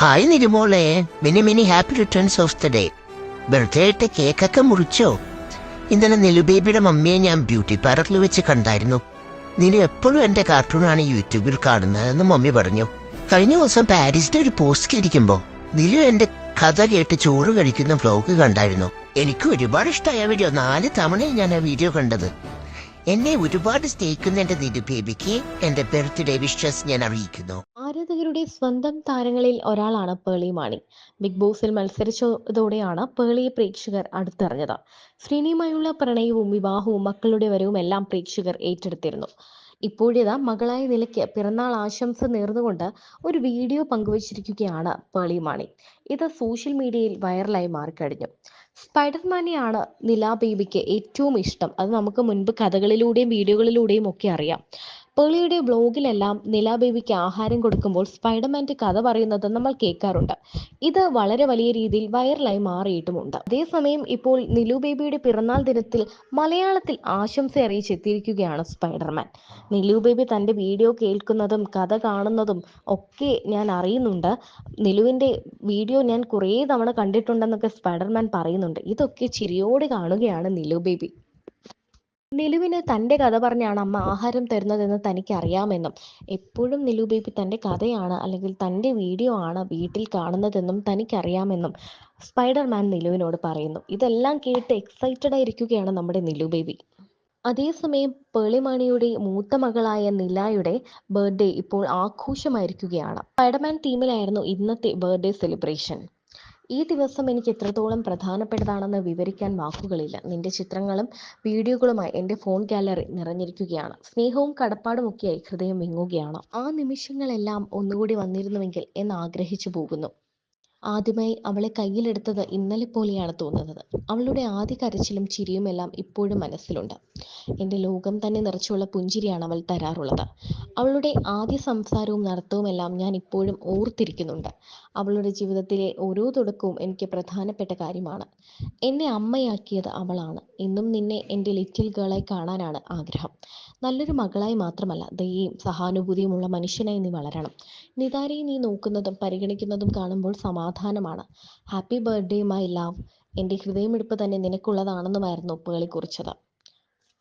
Hi നിരുമോളെ, many many happy returns of the day. Birthday ആയിട്ട് കേക്കൊക്കെ മുറിച്ചോ? ഇന്നലെ നിലുബേബിയുടെ മമ്മിയെ ഞാൻ ബ്യൂട്ടി പാർലറിൽ വെച്ച് കണ്ടായിരുന്നു. നിലു എപ്പോഴും എന്റെ കാർട്ടൂണാണ് യൂട്യൂബിൽ കാണുന്നതെന്ന് മമ്മി പറഞ്ഞു. കഴിഞ്ഞ ദിവസം പാരീസിന്റെ ഒരു പോസ്റ്റ് ഇരിക്കുമ്പോ നിലു എന്റെ കഥ കേട്ട് ചോറ് കഴിക്കുന്ന വ്ലോഗ് കണ്ടായിരുന്നു. എനിക്ക് ഒരുപാട് ഇഷ്ടമായ വീഡിയോ. 4 തവണയും ഞാൻ ആ വീഡിയോ കണ്ടത്. എന്നെ ഒരുപാട് സ്നേഹിക്കുന്ന എന്റെ നിലു ബേബിക്ക് എന്റെ ബർത്ത്ഡേ വിഷസ് ഞാൻ അറിയിക്കുന്നു. ആരാധകരുടെ സ്വന്തം താരങ്ങളിൽ ഒരാളാണ് പേളി മാണി. ബിഗ് ബോസിൽ മത്സരിച്ചതോടെയാണ് പേളിയെ പ്രേക്ഷകർ അടുത്തറിഞ്ഞത്. ശ്രീനിയുമായുള്ള പ്രണയവും വിവാഹവും മക്കളുടെ വരവും എല്ലാം പ്രേക്ഷകർ ഏറ്റെടുത്തിരുന്നു. ഇപ്പോഴിതാ മകളായ നിലയ്ക്ക് പിറന്നാൾ ആശംസ നേർന്നുകൊണ്ട് ഒരു വീഡിയോ പങ്കുവച്ചിരിക്കുകയാണ് പേളി മാണി. ഇത് സോഷ്യൽ മീഡിയയിൽ വൈറലായി മാറിക്കഴിഞ്ഞു. സ്പൈഡർമാനെയാണ് നില ബേബിക്ക് ഏറ്റവും ഇഷ്ടം. അത് നമുക്ക് മുൻപ് കഥകളിലൂടെയും വീഡിയോകളിലൂടെയും ഒക്കെ അറിയാം. പേളിയുടെ ബ്ലോഗിലെല്ലാം നില ബേബിക്ക് ആഹാരം കൊടുക്കുമ്പോൾ സ്പൈഡർമാന്റെ കഥ പറയുന്നത് നമ്മൾ കേൾക്കാറുണ്ട്. ഇത് വളരെ വലിയ രീതിയിൽ വൈറലായി മാറിയിട്ടുമുണ്ട്. അതേസമയം ഇപ്പോൾ നിലു ബേബിയുടെ പിറന്നാൾ ദിനത്തിൽ മലയാളത്തിൽ ആശംസ അറിയിച്ചെത്തിയിരിക്കുകയാണ് സ്പൈഡർമാൻ. നിലു ബേബി തന്റെ വീഡിയോ കേൾക്കുന്നതും കഥ കാണുന്നതും ഒക്കെ ഞാൻ അറിയുന്നുണ്ട്. നിലുവിന്റെ വീഡിയോ ഞാൻ കുറേ തവണ കണ്ടിട്ടുണ്ടെന്നൊക്കെ സ്പൈഡർമാൻ പറയുന്നുണ്ട്. ഇതൊക്കെ ചിരിയോടെ കാണുകയാണ് നിലു ബേബി. നിലുവിന് തന്റെ കഥ പറഞ്ഞാണ് അമ്മ ആഹാരം തരുന്നതെന്ന് തനിക്ക് അറിയാമെന്നും എപ്പോഴും നിലു ബേബി തന്റെ കഥയാണ് അല്ലെങ്കിൽ തന്റെ വീഡിയോ ആണ് വീട്ടിൽ കാണുന്നതെന്നും തനിക്കറിയാമെന്നും സ്പൈഡർമാൻ നിലുവിനോട് പറയുന്നു. ഇതെല്ലാം കേട്ട് എക്സൈറ്റഡ് ആയിരിക്കുകയാണ് നമ്മുടെ നിലു ബേബി. അതേസമയം പേളിമാണിയുടെ മൂത്ത മകളായ നിലായുടെ ബർത്ത്ഡേ ഇപ്പോൾ ആഘോഷമായിരിക്കുകയാണ്. സ്പൈഡർമാൻ ടീമിലായിരുന്നു ഇന്നത്തെ ബർത്ത്ഡേ സെലിബ്രേഷൻ. ഈ ദിവസം എനിക്ക് എത്രത്തോളം പ്രധാനപ്പെട്ടതാണെന്ന് വിവരിക്കാൻ വാക്കുകളില്ല. നിന്റെ ചിത്രങ്ങളും വീഡിയോകളുമായി എൻ്റെ ഫോൺ ഗാലറി നിറഞ്ഞിരിക്കുകയാണ്. സ്നേഹവും കടപ്പാടുമൊക്കെയായി ഹൃദയം വിങ്ങുകയാണ്. ആ നിമിഷങ്ങളെല്ലാം ഒന്നുകൂടി വന്നിരുന്നുവെങ്കിൽ എന്ന് ആഗ്രഹിച്ചു പോകുന്നു. ആദ്യമായി അവളെ കയ്യിലെടുത്തത് ഇന്നലെ പോലെയാണ് തോന്നുന്നത്. അവളുടെ ആദ്യ കരച്ചിലും ചിരിയുമെല്ലാം ഇപ്പോഴും മനസ്സിലുണ്ട്. എൻ്റെ ലോകം തന്നെ നിറച്ചുള്ള പുഞ്ചിരിയാണ് അവൾ തരാറുള്ളത്. അവളുടെ ആദ്യ സംസാരവും നടത്തവുമെല്ലാം ഞാൻ ഇപ്പോഴും ഓർത്തിരിക്കുന്നുണ്ട്. അവളുടെ ജീവിതത്തിലെ ഓരോ തുടക്കവും എനിക്ക് പ്രധാനപ്പെട്ട കാര്യമാണ്. എന്നെ അമ്മയാക്കിയത് അവളാണ്. ഇന്നും നിന്നെ എൻ്റെ ലിറ്റിൽ ഗേളായി കാണാനാണ് ആഗ്രഹം. നല്ലൊരു മകളായി മാത്രമല്ല, ദയയും സഹാനുഭൂതിയുമുള്ള മനുഷ്യനായി നീ വളരണം. നിതാരയെ നീ നോക്കുന്നതും പരിഗണിക്കുന്നതും കാണുമ്പോൾ സമാധാനമാണ്. Happy birthday my love. എൻ്റെ ഹൃദയമിടിപ്പ് തന്നെ നിനക്കുള്ളതാണെന്നുമായിരുന്നു പേളി കുറിച്ചത്.